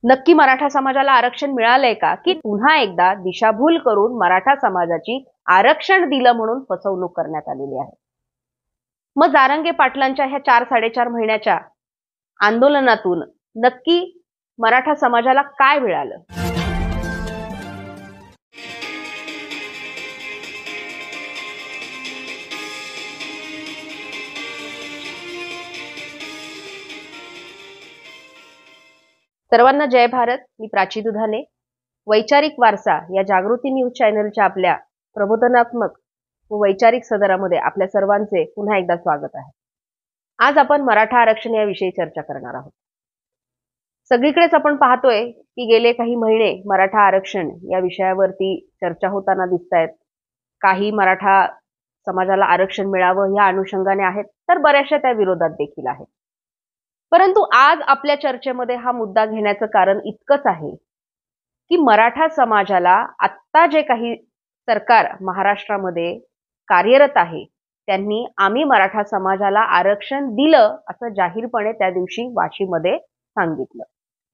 नक्की मराठा समाजाला आरक्षण मिळालंय का, की पुन्हा एकदा दिशाभूल करून मराठा समाजाची आरक्षण दिलं म्हणून फसवणूक करण्यात आलेली आहे? मग जारंगे पाटलांच्या ह्या 4-4.5 महिन्याच्या आंदोलनातून नक्की मराठा समाजाला काय मिळालं? सर्वांना जय भारत. मी प्राची दुधाने. वैचारिक वारसा या जागृती न्यूज चॅनलच्या आपल्या प्रबोधनात्मक व वैचारिक सदरामध्ये आपल्या सर्वांचे पुन्हा एकदा स्वागत आहे. आज आपण मराठा आरक्षण याविषयी चर्चा करणार आहोत. सगळीकडेच आपण पाहतोय की गेले काही महिने मराठा आरक्षण या विषयावरती चर्चा होताना दिसतायत. काही मराठा समाजाला आरक्षण मिळावं या अनुषंगाने आहेत, तर बऱ्याचशा त्या विरोधात देखील आहेत. परंतु आज आपल्या चर्चेमध्ये हा मुद्दा घेण्याचं कारण इतकंच आहे की मराठा समाजाला आत्ता जे काही सरकार महाराष्ट्रामध्ये कार्यरत आहे, त्यांनी आम्ही मराठा समाजाला आरक्षण दिलं असं जाहीरपणे त्या दिवशी वाशीमध्ये सांगितलं.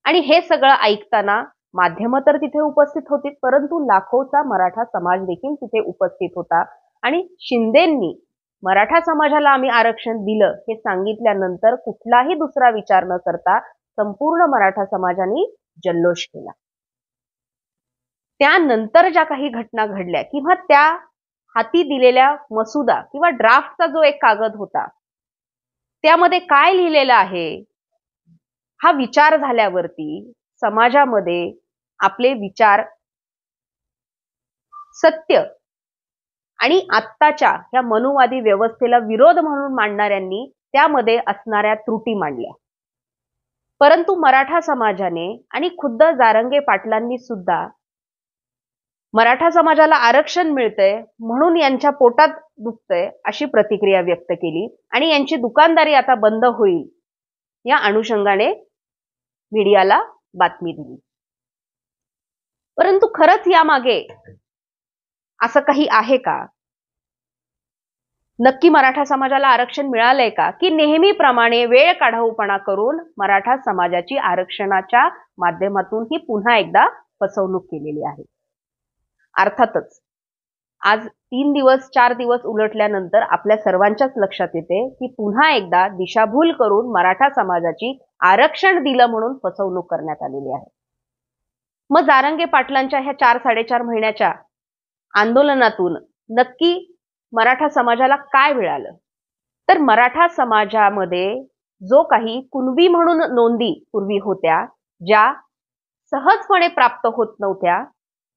आणि हे सगळं ऐकताना माध्यमं तर तिथे उपस्थित होती, परंतु लाखोचा मराठा समाज देखील तिथे उपस्थित होता. आणि शिंदेंनी मराठा समाजाला आम्ही आरक्षण दिलं हे सांगितल्यानंतर कुठलाही दुसरा विचार न करता संपूर्ण मराठा समाजाने जल्लोष केला. त्यानंतर ज्या काही घटना घडल्या किंवा त्या हाती दिलेल्या मसुदा किंवा ड्राफ्टचा जो एक कागद होता, त्यामध्ये काय लिहिलेलं आहे हा विचार झाल्यावरती समाजामध्ये आपले विचार सत्य आणि आत्ताच्या ह्या मनुवादी व्यवस्थेला विरोध म्हणून मांडणाऱ्यांनी त्यामध्ये असणाऱ्या त्रुटी मांडल्या. परंतु मराठा समाजाने आणि खुद्द जारंगे पाटलांनी सुद्धा मराठा समाजाला आरक्षण मिळतंय म्हणून यांच्या पोटात दुखतंय अशी प्रतिक्रिया व्यक्त केली आणि यांची दुकानदारी आता बंद होईल या अनुषंगाने मीडियाला बातमी दिली. परंतु खरंच यामागे असं काही आहे का? नक्की मराठा समाजाला आरक्षण मिळालंय का, की नेहमीप्रमाणे वेळ काढाऊपणा करून मराठा समाजाची आरक्षणाच्या माध्यमातून ही पुन्हा एकदा फसवणूक केलेली आहे? अर्थातच आज 3-4 दिवस उलटल्यानंतर आपल्या सर्वांच्याच लक्षात येते की पुन्हा एकदा दिशाभूल करून मराठा समाजाची आरक्षण दिलं म्हणून फसवणूक करण्यात आलेली आहे. मग जारंगे पाटलांच्या ह्या 4-4.5 महिन्याच्या आंदोलनातून नक्की मराठा समाजाला काय मिळालं? तर मराठा समाजामध्ये जो काही कुणबी म्हणून नोंदी पूर्वी होत्या, ज्या सहजपणे प्राप्त होत नव्हत्या,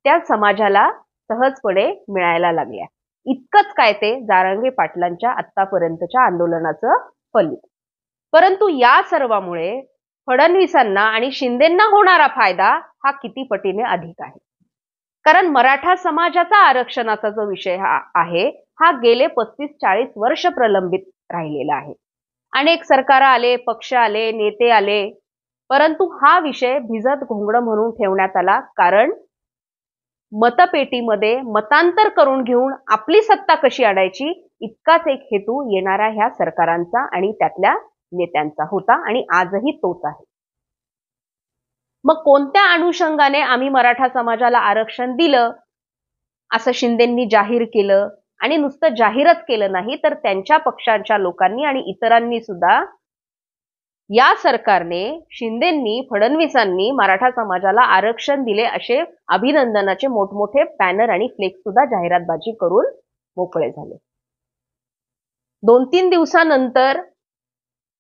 त्या समाजाला सहजपणे मिळायला लागल्या. इतकंच काय ते जारंगे पाटलांच्या आतापर्यंतच्या आंदोलनाचं फलित. परंतु या सर्वामुळे फडणवीसांना आणि शिंदेंना होणारा फायदा हा किती पटीने अधिक आहे. कारण मराठा समाजाचा आरक्षणाचा जो विषय आहे हा गेले 35-40 वर्ष प्रलंबित राहिलेला आहे. अनेक सरकार आले, पक्ष आले, नेते आले, परंतु हा विषय भिजत घोंगडं म्हणून ठेवण्यात आला. कारण मतपेटीमध्ये मतांतर करून घेऊन आपली सत्ता कशी आणायची इतकाच एक हेतू येणाऱ्या ह्या सरकारांचा आणि त्यातल्या नेत्यांचा होता आणि आजही तोच आहे. मग कोणत्या अनुषंगाने आम्ही मराठा समाजाला आरक्षण दिलं असं शिंदेंनी जाहीर केलं? आणि नुसतं जाहीरच केलं नाही, तर त्यांच्या पक्षांच्या लोकांनी आणि इतरांनी सुद्धा या सरकारने, शिंदेंनी, फडणवीसांनी मराठा समाजाला आरक्षण दिले असे अभिनंदनाचे मोठमोठे बॅनर आणि फ्लेक्स सुद्धा जाहिरातबाजी करून मोकळे झाले. 2-3 दिवसानंतर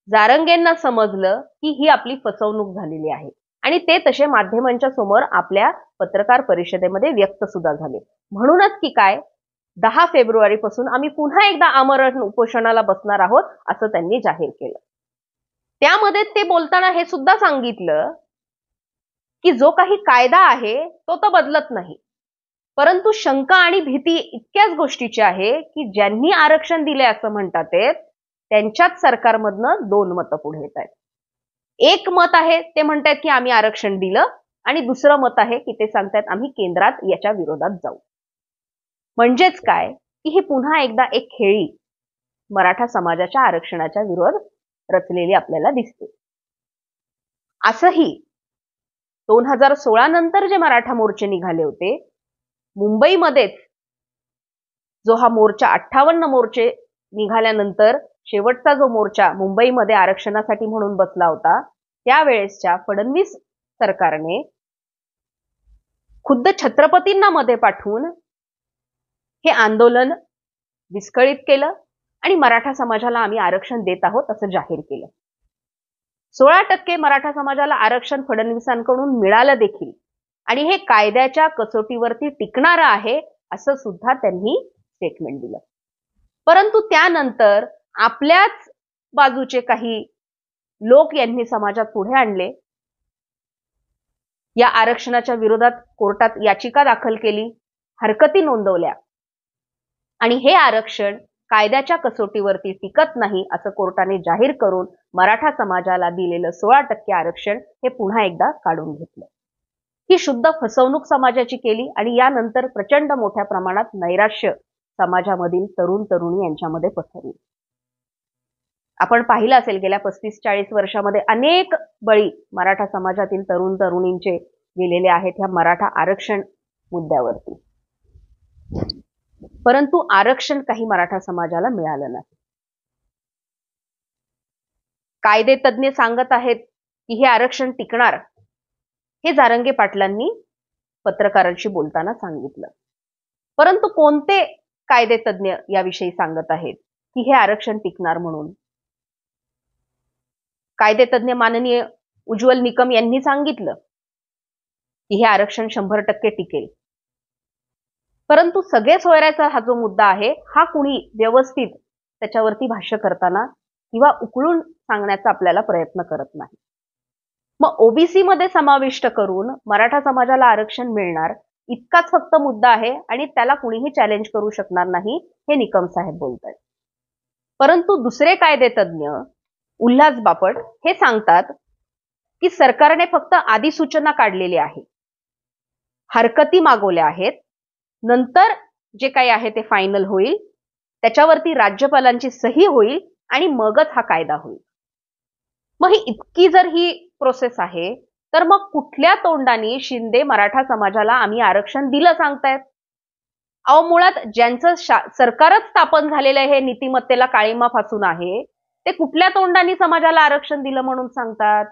जारंगेंना समजलं की ही आपली फसवणूक झालेली आहे आणि ते तसे माध्यमांच्या समोर आपल्या पत्रकार परिषदेमध्ये व्यक्त सुद्धा झाले. म्हणूनच की काय 10 फेब्रुवारीपासून आम्ही पुन्हा एकदा आमरण उपोषणाला बसणार आहोत असं त्यांनी जाहीर केलं. त्यामध्ये ते बोलताना हे सुद्धा सांगितलं की जो काही कायदा आहे तो तर बदलत नाही, परंतु शंका आणि भीती इतक्याच गोष्टीची आहे की ज्यांनी आरक्षण दिले असं म्हणतात त्यांच्याच सरकारमधनं 2 मतं पुढे येत आहेत. एक मत आहे ते म्हणतात की आम्ही आरक्षण दिलं आणि दुसरं मत आहे की ते सांगतात आम्ही केंद्रात याच्या विरोधात जाऊ. म्हणजेच काय की ही पुन्हा एकदा एक खेळी मराठा समाजाच्या आरक्षणाच्या विरोध रचलेली आपल्याला दिसते. असंही 2016 नंतर जे मराठा मोर्चे निघाले होते, मुंबईमध्येच जो हा मोर्चा 58 मोर्चे निघाल्यानंतर शेवटचा जो मोर्चा मुंबईमध्ये आरक्षणासाठी म्हणून बसला होता, त्यावेळेसच्या फडणवीस सरकारने खुद्द छत्रपतींना मध्ये पाठवून हे आंदोलन विस्कळीत केलं आणि मराठा समाजाला आम्ही आरक्षण देत आहोत असं जाहीर केलं. 16% मराठा समाजाला आरक्षण फडणवीसांकडून मिळालं देखील आणि हे कायद्याच्या कसोटीवरती टिकणारं आहे असं सुद्धा त्यांनी स्टेटमेंट दिलं. परंतु त्यानंतर आपल्याच बाजूचे काही लोक यांनी समाजात पुढे आणले, या आरक्षणाच्या विरोधात कोर्टात याचिका दाखल केली, हरकती नोंदवल्या आणि हे आरक्षण कायद्याच्या कसोटीवरती टिकत नाही असं कोर्टाने जाहीर करून मराठा समाजाला दिलेलं 16% आरक्षण हे पुन्हा एकदा काढून घेतलं. ही शुद्ध फसवणूक समाजाची केली आणि यानंतर प्रचंड मोठ्या प्रमाणात नैराश्य समाजामधील तरुण तरुणी यांच्यामध्ये पसरली. आपण पाहिलं असेल गेल्या 35-40 वर्षामध्ये अनेक बळी मराठा समाजातील तरुण तरुणींचे गेलेले आहेत ह्या मराठा आरक्षण मुद्द्यावरती. परंतु आरक्षण काही मराठा समाजाला मिळालं नाही. कायदे तज्ञ सांगत आहेत की हे आरक्षण टिकणार, हे जारंगे पाटलांनी पत्रकारांशी बोलताना सांगितलं. परंतु कोणते कायदे तज्ञ याविषयी सांगत आहेत की हे आरक्षण टिकणार म्हणून? कायदे तज्ञ माननीय उज्ज्वल निकम यांनी सांगितलं की हे आरक्षण 100% टिकेल. परंतु सगळे सोयऱ्याचा हा जो मुद्दा आहे हा कुणी व्यवस्थित त्याच्यावरती भाष्य करताना किंवा उकळून सांगण्याचा आपल्याला प्रयत्न करत नाही. मग ओबीसी मध्ये समाविष्ट करून मराठा समाजाला आरक्षण मिळणार इतकाच फक्त मुद्दा आहे आणि त्याला कुणीही चॅलेंज करू शकणार नाही हे निकम साहेब बोलतात. परंतु दुसरे कायदे तज्ञ उल्हास बापट हे सांगतात की सरकारने फक्त अधिसूचना काढलेली आहे, हरकती मागवल्या आहेत, नंतर जे काही आहे ते फायनल होईल, त्याच्यावरती राज्यपालांची सही होईल आणि मगच हा कायदा होईल. मग ही इतकी जर ही प्रोसेस आहे तर मग कुठल्या तोंडाने शिंदे मराठा समाजाला आम्ही आरक्षण दिलं सांगतायत? अहो मुळात ज्यांचं सरकारच स्थापन झालेलं हे नीतिमत्तेला काळीमा फासून आहे ते कुठल्या तोंडाने समाजाला आरक्षण दिलं म्हणून सांगतात?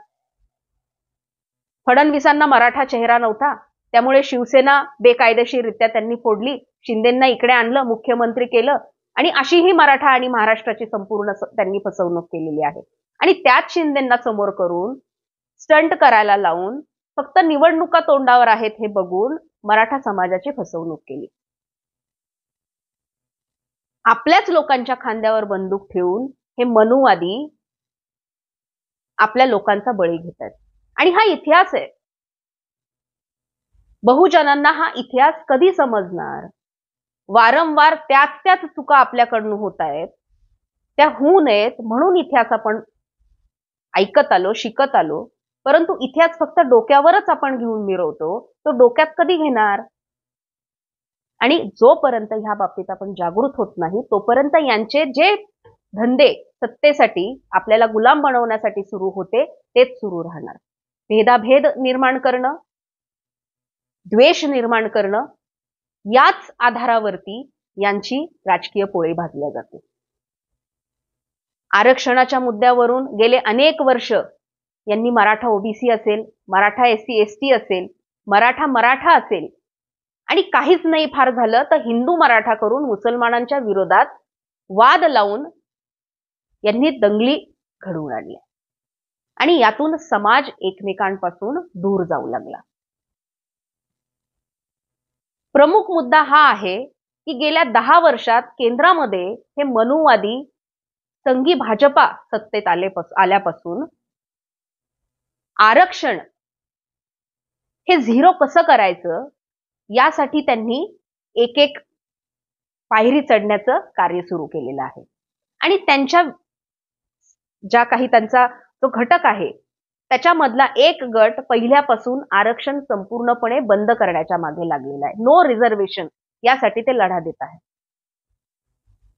फडणवीसांना मराठा चेहरा नव्हता त्यामुळे शिवसेना बेकायदेशीररित्या त्यांनी फोडली, शिंदेंना इकडे आणलं, मुख्यमंत्री केलं आणि अशीही मराठा आणि महाराष्ट्राची संपूर्ण त्यांनी फसवणूक केलेली आहे. आणि त्याच शिंदेंना समोर करून स्टंट करायला लावून फक्त निवडणुका तोंडावर आहेत हे बघून मराठा समाजाची फसवणूक केली. आपल्याच लोकांच्या खांद्यावर बंदूक ठेवून हे मनुवादी आपल्या लोकांचा बळी घेतात. आणि हा इतिहास आहे. बहुजनांना हा इतिहास कधी समजणार? वारंवार त्याच चुका आपल्याकडून होत आहेत, त्या होऊ नयेत म्हणून इतिहास आपण ऐकत आलो, शिकत आलो. परंतु इतिहास फक्त डोक्यावरच आपण घेऊन मिरवतो, तो डोक्यात कधी घेणार? आणि जोपर्यंत ह्या बाबतीत आपण जागृत होत नाही तोपर्यंत यांचे जे धंदे सत्तेसाठी आपल्याला गुलाम बनवण्यासाठी सुरू होते तेच सुरू राहणार. भेदाभेद निर्माण करणं, द्वेष निर्माण करणं, याच आधारावरती यांची राजकीय पोळी भाजल्या जाते. आरक्षणाच्या मुद्द्यावरून गेले अनेक वर्ष यांनी मराठा ओबीसी असेल, मराठा एससी एसटी असेल, मराठा असेल आणि काहीच नाही फार झालं तर हिंदू मराठा करून मुसलमानांच्या विरोधात वाद लावून यांनी दंगली घडवून आणल्या आणि यातून समाज एकमेकांपासून दूर जाऊ लागला. प्रमुख मुद्दा हा आहे की गेल्या 10 वर्षात केंद्रामध्ये हे मनुवादी संघी भाजपा सत्तेत आल्यापासून आरक्षण हे झिरो कसं करायचं यासाठी त्यांनी एक एक पायरी चढण्याचं कार्य सुरू केलेलं आहे. आणि त्यांच्या ज्या काही त्यांचा जो घटक आहे त्याच्यामधला एक गट पहिल्यापासून आरक्षण संपूर्णपणे बंद करण्याच्या मागे लागलेला आहे. नो रिझर्वेशन यासाठी ते लढा देत आहे.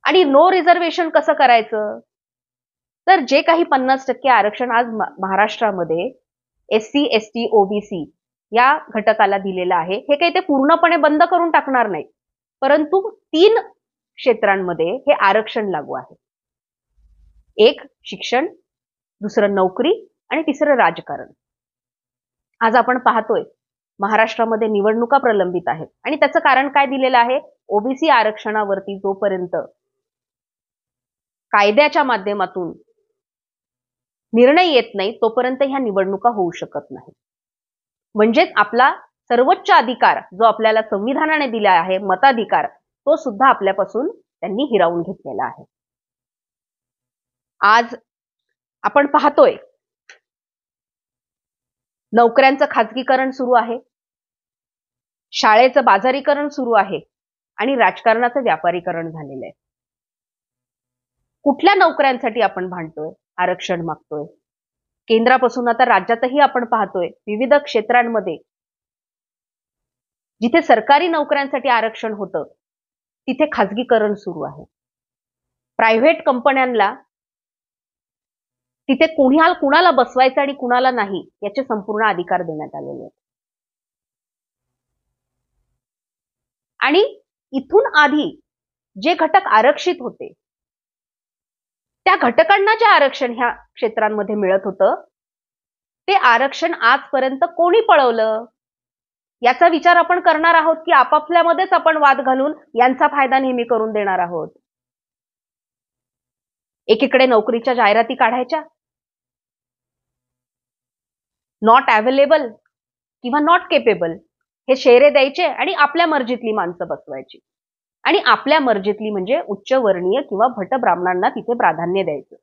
आणि नो रिझर्वेशन कसं करायचं? तर जे काही 50% आरक्षण आज महाराष्ट्रामध्ये एससी एसटी ओबीसी या घटकाला दिलेलं आहे. हे काही ते पूर्णपणे बंद करून टाकणार नाही, परंतु 3 क्षेत्रांमध्ये हे आरक्षण लागू आहे. एक शिक्षण, दुसरं नोकरी आणि तिसरं राजकारण. आज आपण पाहतोय महाराष्ट्रामध्ये निवडणुका प्रलंबित आहेत आणि त्याचं कारण काय दिलेलं आहे? ओबीसी आरक्षणावरती जोपर्यंत कायद्याच्या माध्यमातून निर्णय येत नाही तोपर्यंत ह्या निवडणुका होऊ शकत नाही. म्हणजेच आपला सर्वोच्च अधिकार जो आपल्याला संविधानाने दिला आहे, मताधिकार, तो सुद्धा आपल्यापासून त्यांनी हिरावून घेतलेला आहे. आज आपण पाहतोय नोकऱ्यांचं खाजगीकरण सुरू आहे, शाळेचं बाजारीकरण सुरू आहे आणि राजकारणाचं व्यापारीकरण झालेलं आहे. कुठल्या नोकऱ्यांसाठी आपण भांडतोय, आरक्षण मागतोय? केंद्रापासून आता राज्यातही आपण पाहतोय विविध क्षेत्रांमध्ये जिथे सरकारी नोकऱ्यांसाठी आरक्षण होतं तिथे खाजगीकरण सुरू आहे. प्रायव्हेट कंपन्यांना तिथे कुणाला बसवायचं आणि कुणाला नाही याचे संपूर्ण अधिकार देण्यात आलेले आहेत. आणि इथून आधी जे घटक आरक्षित होते त्या घटकांना जे आरक्षण ह्या क्षेत्रांमध्ये मिळत होतं ते आरक्षण आजपर्यंत कोणी पळवलं याचा विचार आपण करणार आहोत की आपापल्यामध्येच आपण वाद घालून यांचा फायदा नेहमी करून देणार आहोत. एकीकडे नोकरीच्या जाहिराती काढायच्या, नॉट अवेलेबल किंवा नॉट केपेबल हे शेरे द्यायचे आणि आपल्या मर्जीतली माणसं बसवायची. आणि आपल्या मर्जीतली म्हणजे उच्चवर्णीय किंवा भट ब्राह्मणांना तिथे प्राधान्य द्यायचं.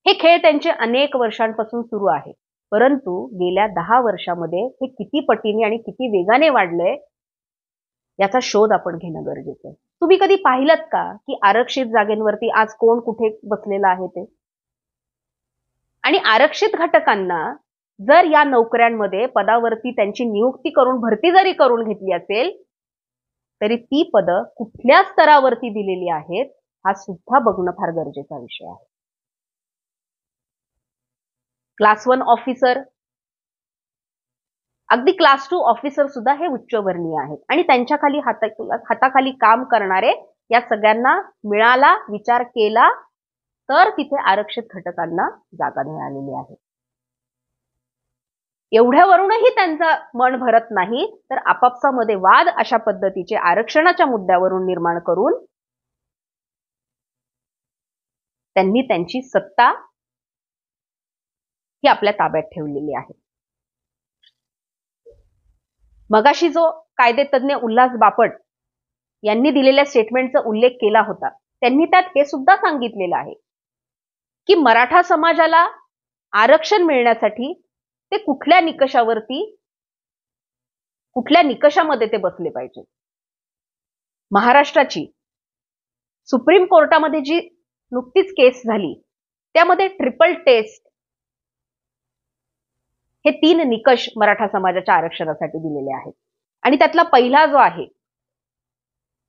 हे खेळ त्यांचे अनेक वर्षांपासून सुरू आहे. परंतु गेल्या 10 वर्षामध्ये हे किती पटीने आणि किती वेगाने वाढलंय याचा शोध आपण घेणं गरजेचं आहे. तुम्ही कधी पाहिलत का की आरक्षित जागेंवरती आज कोण कुठे बसलेला आहे ते? आणि आरक्षित घटकांना जर या नोकऱ्यांमध्ये पदावरती त्यांची नियुक्ती करून भरती जरी करून घेतली असेल तरी ती पदं कुठल्या स्तरावरती दिलेली आहेत हा सुद्धा बघणं फार गरजेचा विषय आहे. क्लास 1 ऑफिसर, अगदी क्लास 2 ऑफिसर सुद्धा हे उच्चवर्णीय आहेत आणि त्यांच्या खाली हाताखाली काम करणारे या सगळ्यांना मिळाला विचार केला तर तिथे आरक्षित घटकांना जागा मिळालेली आहे. एवढ्यावरूनही त्यांचं मन भरत नाही तर आपापसामध्ये वाद अशा पद्धतीचे आरक्षणाच्या मुद्द्यावरून निर्माण करून त्यांनी त्यांची सत्ता ही आपल्या ताब्यात ठेवलेली आहे. मगाशी जो कायदेतज्ञ उल्हास बापट यांनी दिलेल्या स्टेटमेंटचा उल्लेख केला होता त्यांनी त्यात हे सुद्धा सांगितलेलं आहे की मराठा समाजाला आरक्षण मिळण्यासाठी ते कुठल्या निकषामध्ये ते बसले पाहिजे. महाराष्ट्राची सुप्रीम कोर्टामध्ये जी नुकतीच केस झाली त्यामध्ये ट्रिपल टेस्ट हे 3 निकष मराठा समाजाच्या आरक्षणासाठी दिलेले आहेत आणि त्यातला पहिला जो आहे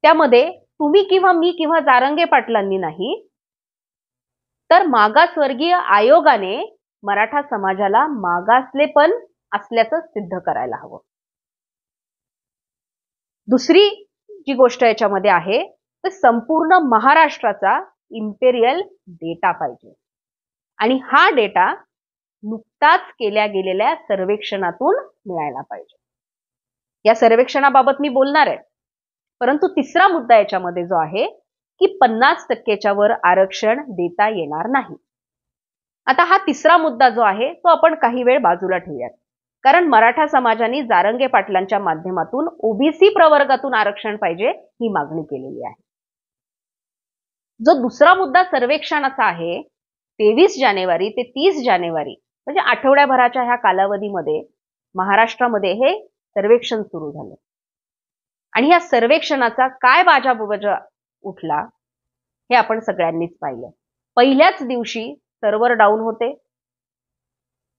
त्यामध्ये तुम्ही किंवा मी किंवा जारंगे पाटलांनी नाही तर मागासवर्गीय आयोगाने मराठा समाजाला मागासलेपण असल्याचं सिद्ध करायला हवं. दुसरी जी गोष्ट याच्यामध्ये आहे तर संपूर्ण महाराष्ट्राचा इम्पेरियल डेटा पाहिजे आणि हा डेटा नुकताच केल्या गेलेल्या सर्वेक्षणातून मिळायला पाहिजे. या सर्वेक्षणाबाबत मी बोलणार आहे, परंतु तिसरा मुद्दा याच्यामध्ये जो आहे की 50% वर आरक्षण देता येणार नाही. आता हा तिसरा मुद्दा जो आहे तो आपण काही वेळ बाजूला ठेवूयात, कारण मराठा समाजाने जारंगे पाटलांच्या माध्यमातून ओबीसी प्रवर्गातून आरक्षण पाहिजे ही मागणी केलेली आहे. जो दुसरा मुद्दा सर्वेक्षणाचा आहे 23 जानेवारी ते 30 जानेवारी म्हणजे आठवड्याभराच्या ह्या कालावधीमध्ये महाराष्ट्रामध्ये हे सर्वेक्षण सुरू झालं आणि या सर्वेक्षणाचा काय बाजाबाजा उठला हे आपण सगळ्यांनीच पाहिलं. पहिल्याच दिवशी सर्व्हर डाऊन होते,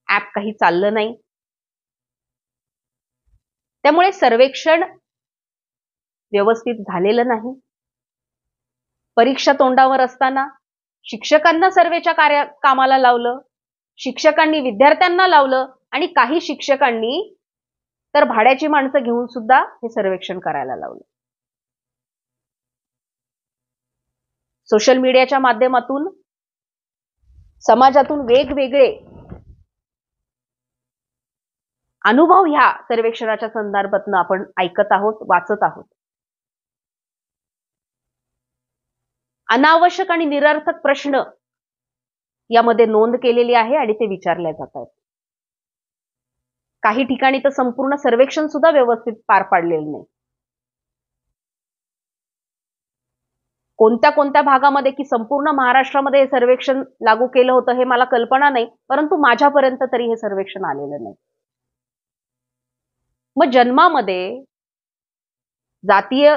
ऍप काही चाललं नाही, त्यामुळे सर्वेक्षण व्यवस्थित झालेलं नाही. परीक्षा तोंडावर असताना शिक्षकांना सर्वेच्या कामाला लावलं, शिक्षकांनी विद्यार्थ्यांना लावलं आणि काही शिक्षकांनी तर भाड्याची माणसं घेऊन सुद्धा हे सर्वेक्षण करायला लावलं. सोशल मीडियाच्या माध्यमातून समाजातून वेगवेगळे अनुभव ह्या सर्वेक्षणाच्या संदर्भातून आपण ऐकत आहोत, वाचत आहोत. अनावश्यक आणि निरर्थक प्रश्न यामध्ये नोंद केलेली आहे आणि ते विचारले जात आहेत. काही ठिकाणी तर संपूर्ण सर्वेक्षण सुद्धा व्यवस्थित पार पाडलेलं नाही. कोणत्या कोणत्या भागामध्ये की संपूर्ण महाराष्ट्रामध्ये हे सर्वेक्षण लागू केलं होतं हे मला कल्पना नाही, परंतु माझ्यापर्यंत तरी हे सर्वेक्षण आलेलं नाही. मग जन्मामध्ये जातीय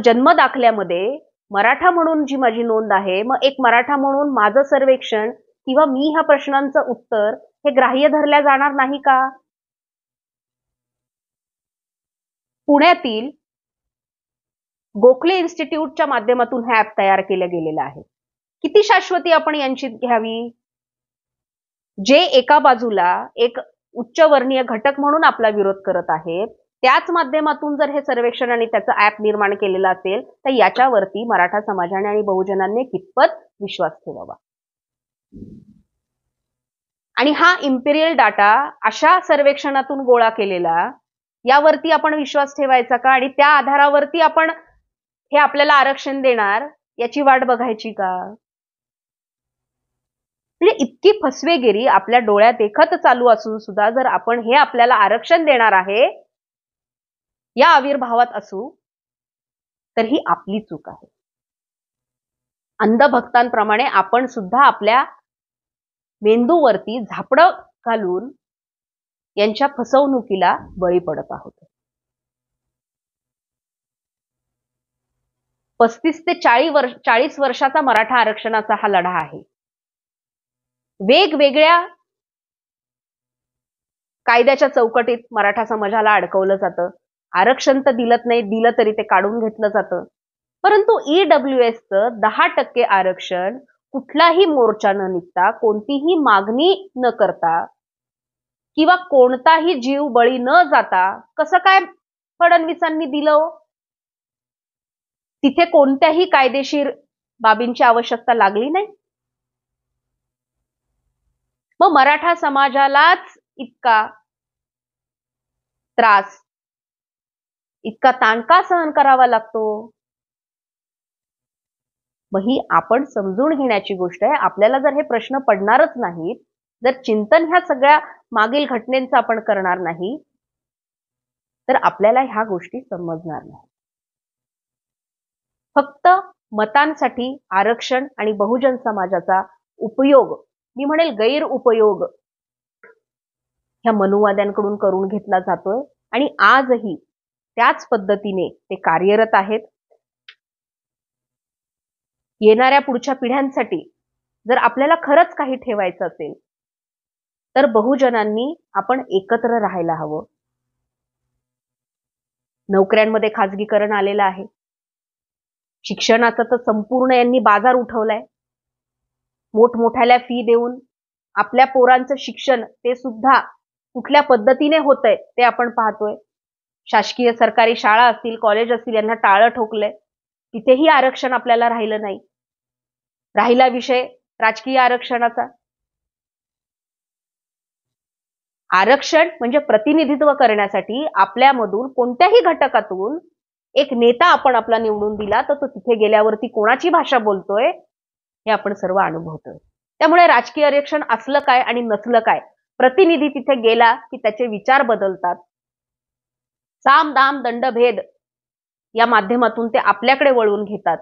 जन्म दाखल्यामध्ये मराठा म्हणून जी माझी नोंद आहे, मग एक मराठा म्हणून माझं सर्वेक्षण किंवा मी ह्या प्रश्नांचं उत्तर हे ग्राह्य धरल्या जाणार नाही का? पुण्यातील गोखले इन्स्टिट्यूटच्या माध्यमातून हे ऍप तयार केलं गेलेलं आहे. किती शाश्वती आपण यांची घ्यावी? जे एका बाजूला एक उच्चवर्णीय घटक म्हणून आपला विरोध करत आहेत, त्याच माध्यमातून जर हे सर्वेक्षण आणि त्याचं ऍप निर्माण केलेलं असेल तर याच्यावरती मराठा समाजाने आणि बहुजनांनी कितपत विश्वास ठेवावा? आणि हा इम्पिरियल डाटा अशा सर्वेक्षणातून गोळा केलेला, यावरती आपण विश्वास ठेवायचा का? आणि त्या आधारावरती आपण हे आपल्याला आरक्षण देणार याची वाट बघायची का? म्हणजे इतकी फसवेगिरी आपल्या डोळ्यात देखत चालू असून सुद्धा जर आपण हे आपल्याला आरक्षण देणार आहे या आविर्भावात असू तर ही आपली चूक आहे. अंधभक्तांप्रमाणे आपण सुद्धा आपल्या मेंदूवरती झापडं घालून यांच्या फसवणुकीला बळी पडत आहोत. 35 ते 40 वर्षाचा मराठा आरक्षणाचा हा लढा आहे. वेगवेगळ्या कायद्याच्या चौकटीत मराठा समाजाला अडकवलं जातं. आरक्षण तर दिलं तरी ते काढून घेतलं जातं. परंतु ईडब्ल्यूएसचं 10% आरक्षण कुठलाही मोर्चा न निघता, कोणतीही मागणी न करता किंवा कोणताही जीव बळी न जाता कसं काय फडणवीसांनी दिलं? तिथे कोणत्याही कायदेशीर बाबींची आवश्यकता लागली नाही. मग मराठा समाजालाच इतका त्रास, इतका ताण का सहन करावा लागतो? मग ही आपण समजून घेण्याची गोष्ट आहे. आपल्याला जर हे प्रश्न पडणारच नाहीत, जर चिंतन ह्या सगळ्या मागील घटनेचं आपण करणार नाही तर आपल्याला ह्या गोष्टी समजणार नाही. फक्त मतांसाठी आरक्षण आणि बहुजन समाजाचा उपयोग, मी म्हणेल गैरउपयोग, ह्या मनुवाद्यांकडून करून घेतला जातोय आणि आजही त्याच पद्धतीने ते कार्यरत आहेत. येणाऱ्या पुढच्या पिढ्यांसाठी जर आपल्याला खरंच काही ठेवायचं असेल तर बहुजनांनी आपण एकत्र राहायला हवं. नोकऱ्यांमध्ये खाजगीकरण आलेलं आहे. शिक्षणाचा तर संपूर्ण यांनी बाजार उठवलाय. मोठमोठ्याला फी देऊन आपल्या पोरांचं शिक्षण ते सुद्धा कुठल्या पद्धतीने होतंय ते आपण पाहतोय. शासकीय सरकारी शाळा असतील, कॉलेज असतील, यांना टाळं ठोकलंय. तिथेही आरक्षण आपल्याला राहिलं नाही. राहिला विषय राजकीय आरक्षणाचा. आरक्षण म्हणजे प्रतिनिधित्व करण्यासाठी आपल्यामधून कोणत्याही घटकातून एक नेता आपण आपला निवडून दिला तर तो तिथे गेल्यावरती कोणाची भाषा बोलतोय हे आपण सर्व अनुभवतोय. त्यामुळे राजकीय आरक्षण असलं काय आणि नसलं काय, प्रतिनिधी तिथे गेला की त्याचे विचार बदलतात. साम दाम दंडभेद या माध्यमातून ते आपल्याकडे वळवून घेतात.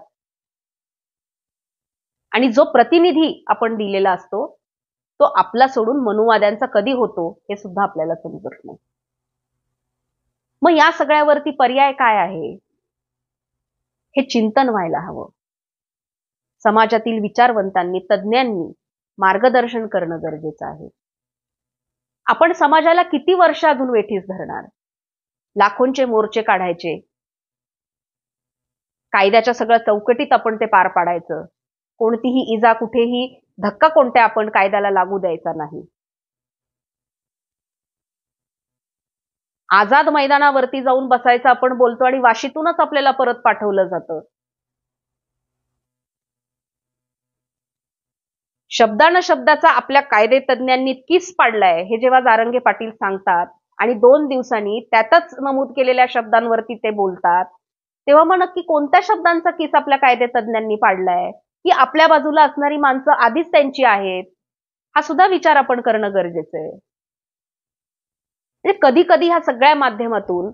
आणि जो प्रतिनिधी आपण दिलेला असतो तो आपला सोडून मनुवाद्यांचा कधी होतो हे सुद्धा आपल्याला समजत नाही. मग या सगळ्यावरती पर्याय काय आहे हे चिंतन व्हायला हवं. समाजातील विचारवंतांनी, तज्ज्ञांनी मार्गदर्शन करणं गरजेचं आहे. आपण समाजाला किती वर्ष अजून वेठीस धरणार? लाखोंचे मोर्चे काढायचे, कायद्याच्या सगळ्या चौकटीत आपण ते पार पाडायचं, कोणतीही इजा, कुठेही धक्का कोणत्या आपण कायद्याला लागू द्यायचा नाही. आझाद मैदानावरती जाऊन बसायचं आपण बोलतो आणि वाशीतूनच आपल्याला परत पाठवलं जातं. शब्दानं शब्दाचा आपल्या कायदेतज्ञांनी किस पाडलाय हे जेव्हा जारंगे पाटील सांगतात आणि 2 दिवसांनी त्यातच नमूद केलेल्या शब्दांवरती ते बोलतात, तेव्हा मग नक्की कोणत्या शब्दांचा किस आपल्या कायदेतज्ञांनी पाडलाय, की आपल्या बाजूला असणारी माणसं आधीच त्यांची आहेत, हा सुद्धा विचार आपण करणं गरजेचं आहे. म्हणजे कधी कधी ह्या सगळ्या माध्यमातून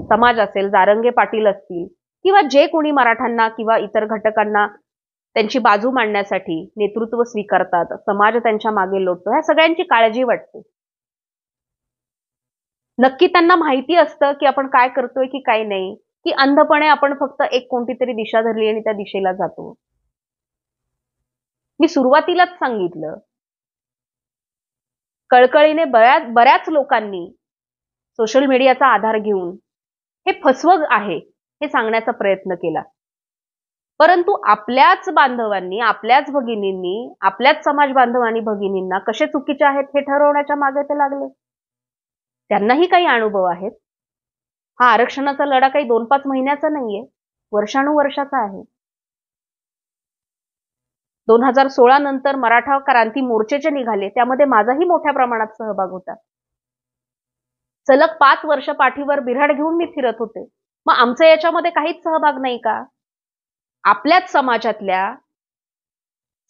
समाज असेल, जारंगे पाटील असतील किंवा जे कोणी मराठ्यांना किंवा इतर घटकांना त्यांची बाजू मांडण्यासाठी नेतृत्व स्वीकारतात, समाज त्यांच्या मागे लोटतो, ह्या सगळ्यांची काळजी वाटते. नक्की त्यांना माहिती असतं की आपण काय करतोय की काय नाही, की अंधपणे आपण फक्त एक कोणती तरी दिशा धरली आणि त्या दिशेला जातो. मी सुरुवातीलाच सांगितलं, कळकळीने बऱ्याच लोकांनी सोशल मीडियाचा आधार घेऊन हे फसवं आहे हे सांगण्याचा प्रयत्न केला. परंतु आपल्याच बांधवांनी, आपल्याच भगिनींनी, आपल्याच समाज बांधव आणि भगिनींना कसे चुकीचे आहेत हे ठरवण्याच्या मागे ते लागले. त्यांनाही काही अनुभव आहेत. हा आरक्षणाचा लढा काही 2-5 महिन्याचा नाहीये, वर्षानुवर्षाचा आहे. 2016 नंतर मराठा क्रांती मोर्चेचे निघाले, त्यामध्ये माझाही मोठ्या प्रमाणात सहभाग होता. सलग 5 वर्ष पाठीवर बिऱ्हाड घेऊन मी फिरत होते. मग आमचा याच्यामध्ये काहीच सहभाग नाही का? आपल्याच समाजातल्या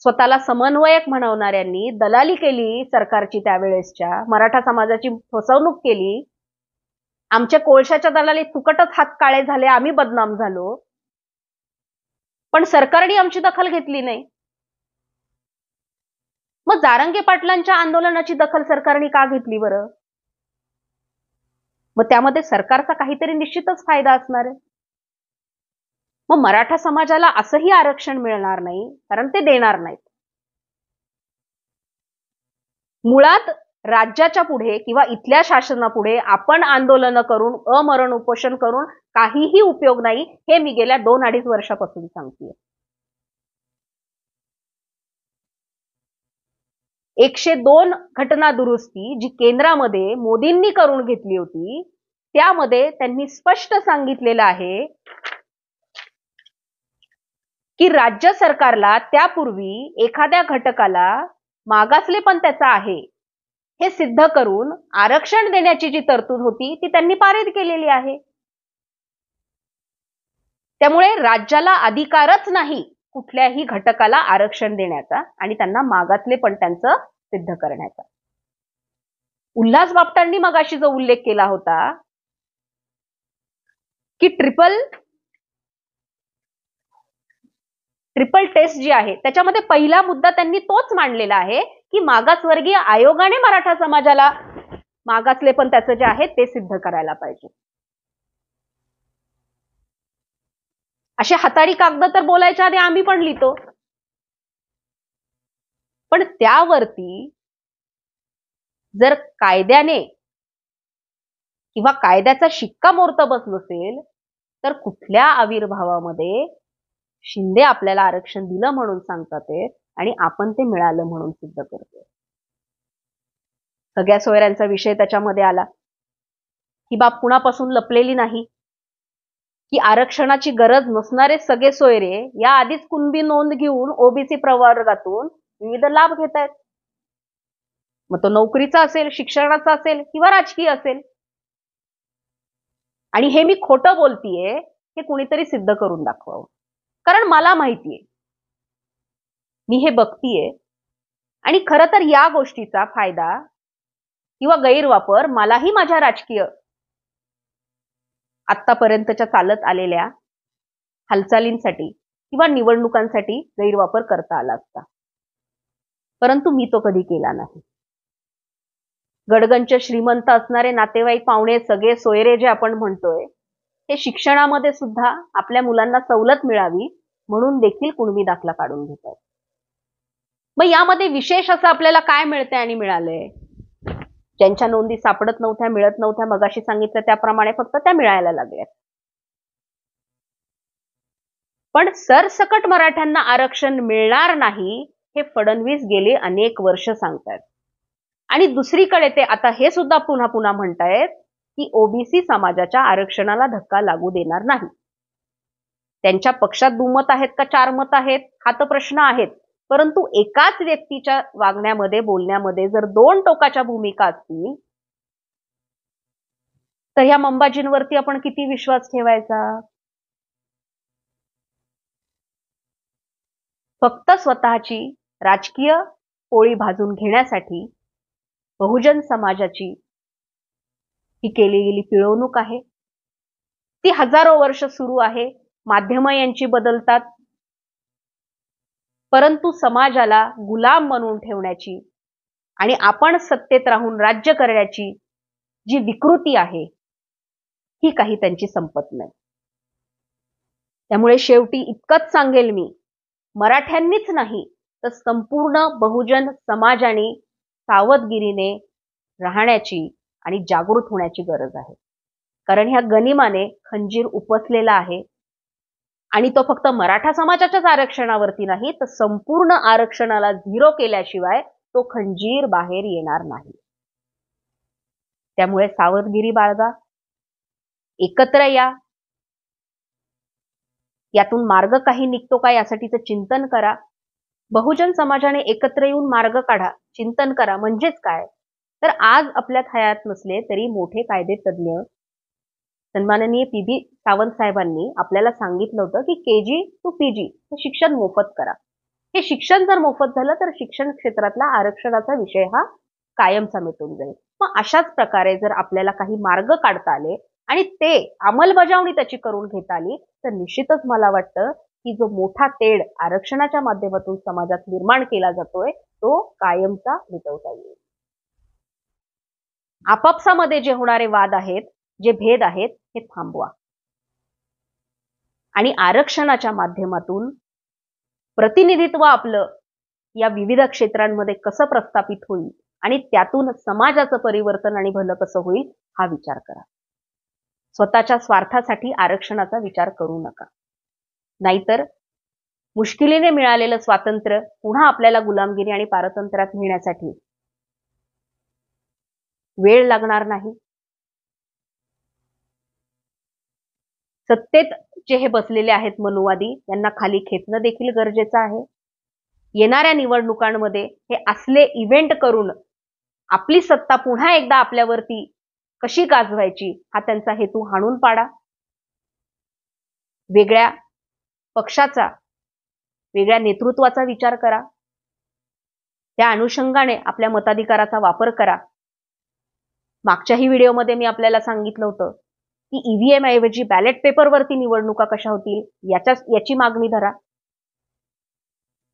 स्वतःला समन्वयक म्हणवणाऱ्यांनी दलाली केली सरकारची, त्यावेळेसच्या मराठा समाजाची फसवणूक केली. आमच्या कोळशाच्या दलाली फुकटच हात काळे झाले, आम्ही बदनाम झालो. पण सरकारने आमची दखल घेतली नाही. मग जारंगे पाटलांच्या आंदोलनाची दखल सरकारने का घेतली बरं? मग त्यामध्ये सरकारचा काहीतरी निश्चितच फायदा असणार आहे. मग मराठा समाजाला असंही आरक्षण मिळणार नाही, कारण ते देणार नाहीत. मुळात राज्याच्या पुढे किंवा इथल्या शासनापुढे आपण आंदोलन करून, अमरण उपोषण करून काहीही उपयोग नाही, हे मी गेल्या 2-2.5 वर्षापासून सांगतेय. 102 घटना दुरुस्ती जी केंद्रामध्ये मोदींनी करून घेतली होती, त्यामध्ये त्यांनी स्पष्ट सांगितलेलं आहे की राज्य सरकारला त्यापूर्वी एखाद्या घटकाला मागासलेपण त्याचा आहे हे सिद्ध करून आरक्षण देण्याची जी तरतूद होती ती त्यांनी पारित केलेली आहे. त्यामुळे राज्याला अधिकारच नाही कुठल्याही घटकाला आरक्षण देण्याचा आणि त्यांना मागासलेपण त्यांचं सिद्ध करण्याचा. उल्हास बापटांनी मगाशी जो उल्लेख केला होता की ट्रिपल टेस्ट जी आहे त्याच्यामध्ये पहिला मुद्दा त्यांनी तोच मांडलेला आहे की मागासवर्गीय आयोगाने मराठा समाजाला मागासलेपण त्याचं जे आहे ते सिद्ध करायला पाहिजे. असे हाताळी कागद तर बोलायच्या आधी आम्ही पण लिहितो, पण त्यावरती जर कायद्याने किंवा कायद्याचा शिक्कामोर्तबच नसेल तर कुठल्या आविर्भावामध्ये शिंदे आपल्याला आरक्षण दिलं म्हणून सांगतात आणि आपण ते मिळालं म्हणून सिद्ध करतोय. सगळ्या सोयऱ्यांचा विषय त्याच्यामध्ये आला. ही बाब कुणापासून लपलेली नाही की आरक्षणाची गरज नसणारे सगळे सोयरे या आधीच कुणबी नोंद घेऊन ओबीसी प्रवर्गातून विविध लाभ घेत आहेत. मग तो नोकरीचा असेल, शिक्षणाचा असेल किंवा राजकीय असेल. आणि हे मी खोटं बोलतीये हे कुणीतरी सिद्ध करून दाखवावं, कारण मला माहितीये, मी हे बघतीये आणि खरं तर या गोष्टीचा फायदा किंवा गैरवापर मलाही माझ्या राजकीय आतापर्यंतच्या चालत आलेल्या हालचालींसाठी किंवा निवडणुकांसाठी गैरवापर करता आला असता, परंतु मी तो कधी केला नाही. गडगंच श्रीमंत असणारे नातेवाईक, पाहुणे, सगळे सोयरे जे आपण म्हणतोय, हे शिक्षणामध्ये सुद्धा आपल्या मुलांना सवलत मिळावी म्हणून देखील कुणबी दाखला काढून घेतात. मग यामध्ये विशेष असं आपल्याला काय मिळतंय आणि मिळालंय? ज्यांच्या नोंदी सापडत नव्हत्या, मिळत नव्हत्या, मगाशी सांगितलं त्याप्रमाणे फक्त त्या मिळायला लागल्या. पण सरसकट मराठ्यांना आरक्षण मिळणार नाही हे फडणवीस गेले अनेक वर्ष सांगतात. आणि दुसरीकडे ते आता हे सुद्धा पुन्हा पुन्हा म्हणतायत की ओबीसी समाजाच्या आरक्षणाला धक्का लागू देणार नाही. त्यांच्या पक्षात दुमत आहेत का चार मत आहेत हा तर प्रश्न आहेच, परंतु एकाच व्यक्तीच्या वागण्यामध्ये बोलण्यामध्ये जर दोन टोकाच्या भूमिका असतील तर ह्या मंबाजींवरती आपण किती विश्वास ठेवायचा. फक्त स्वतःची राजकीय पोळी भाजून घेण्यासाठी बहुजन समाजाची ही केली गेली पिळवणूक आहे. ती हजारो वर्ष सुरू आहे. माध्यम यांची बदलतात, परंतु समाजाला गुलाम बनवून ठेवण्याची आणि आपण सत्तेत राहून राज्य करण्याची जी विकृती आहे ही काही त्यांची संपत नाही. त्यामुळे शेवटी इतकंच सांगेल मी, मराठ्यांनीच नाही तर संपूर्ण बहुजन समाजाने सावधगिरीने राहण्याची आणि जागृत होण्याची गरज आहे. कारण ह्या गनिमाने खंजीर उपसलेला आहे आणि तो फक्त मराठा समाजाच्याच आरक्षणावरती नाही तर संपूर्ण आरक्षणाला झिरो केल्याशिवाय तो खंजीर बाहेर येणार नाही. त्यामुळे सावधगिरी बाळगा, एकत्र या, यातून मार्ग काही निघतो का यासाठीचं चिंतन करा. बहुजन समाजाने एकत्र येऊन मार्ग काढा, चिंतन करा. म्हणजेच काय तर आज आपल्यात हयात नसले तरी मोठे कायदे तज्ज्ञ सन्माननीय पी.बी. सावंत साहेबांनी आपल्याला सांगितलं होतं की केजी टू पीजी हे शिक्षण मोफत करा. हे शिक्षण जर मोफत झालं तर शिक्षण क्षेत्रातला आरक्षणाचा विषय हा कायमचा मिटून जाईल. मग अशाच प्रकारे जर आपल्याला काही मार्ग काढता आले आणि ते अंमलबजावणी त्याची करून घेता आली तर निश्चितच मला वाटतं की जो मोठा तेढ आरक्षणाच्या माध्यमातून समाजात निर्माण केला जातोय तो कायमचा मिटवता येईल. आपापसामध्ये जे होणारे वाद आहेत, जे भेद आहेत हे थांबवा आणि आरक्षणाच्या माध्यमातून प्रतिनिधित्व आपलं या विविध क्षेत्रांमध्ये कसं प्रस्थापित होईल आणि त्यातून समाजाचं परिवर्तन आणि भलं कसं होईल हा विचार करा. स्वतःच्या स्वार्थासाठी आरक्षणाचा विचार करू नका, नाहीतर मुश्किलीने मिळालेलं स्वातंत्र्य पुन्हा आपल्याला गुलामगिरी आणि पारतंत्र्यात नेण्यासाठी वेळ लागणार नाही. सत्तेत जे हे बसलेले आहेत मनुवादी यांना खाली खेचणं देखील गरजेचं आहे. येणाऱ्या निवडणुकांमध्ये हे असले इव्हेंट करून आपली सत्ता पुन्हा एकदा आपल्यावरती कशी गाजवायची हा त्यांचा हेतू हाणून पाडा. वेगळ्या पक्षाचा, वेगळ्या नेतृत्वाचा विचार करा. त्या अनुषंगाने आपल्या मताधिकाराचा वापर करा. मागच्याही व्हिडिओमध्ये मी आपल्याला सांगितलं होतं की ईव्हीएम ऐवजी बॅलेट पेपरवरती निवडणुका कशा होतील याची मागणी धरा.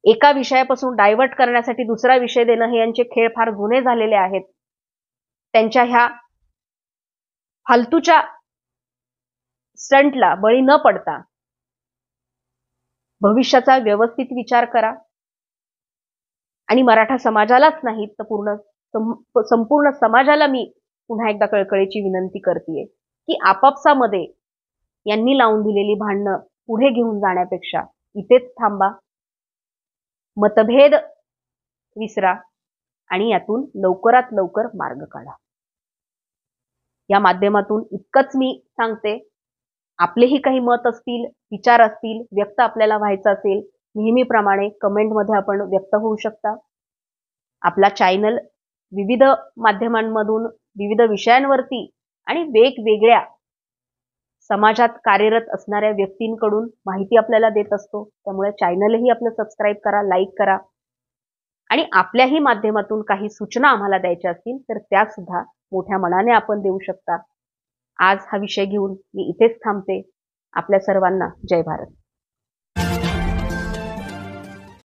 एका विषयापासून डायव्हर्ट करण्यासाठी दुसरा विषय देणं हे यांचे खेळ फार जुने झालेले आहेत. त्यांच्या ह्या फालतूच्या स्टंटला बळी न पडता भविष्याचा व्यवस्थित विचार करा आणि मराठा समाजालाच नाही तर संपूर्ण समाजाला मी पुन्हा एकदा कळकळीची विनंती करतेय की आपापसामध्ये यांनी लावून दिलेली भांडणं पुढे घेऊन जाण्यापेक्षा इथेच थांबा, मतभेद विसरा आणि यातून लवकरात लवकर मार्ग काढा. या माध्यमातून इतकंच मी सांगते, आपलेही काही मत असतील, विचार असतील, व्यक्त आपल्याला व्हायचं असेल, नेहमीप्रमाणे कमेंटमध्ये आपण व्यक्त होऊ शकता. आपला चॅनल विविध माध्यमांमधून विविध विषयांवरती आणि वेगवेगळ्या समाजात कार्यरत असणाऱ्या व्यक्तींकडून माहिती आपल्याला देत असतो. त्यामुळे चॅनलही आपलं सबस्क्राईब करा, लाईक करा आणि आपल्याही माध्यमातून काही सूचना आम्हाला द्यायच्या असतील तर त्या सुद्धा मोठ्या मनाने आपण देऊ शकता. आज हा विषय घेऊन मी इथेच थांबते. आपल्या सर्वांना जय भारत.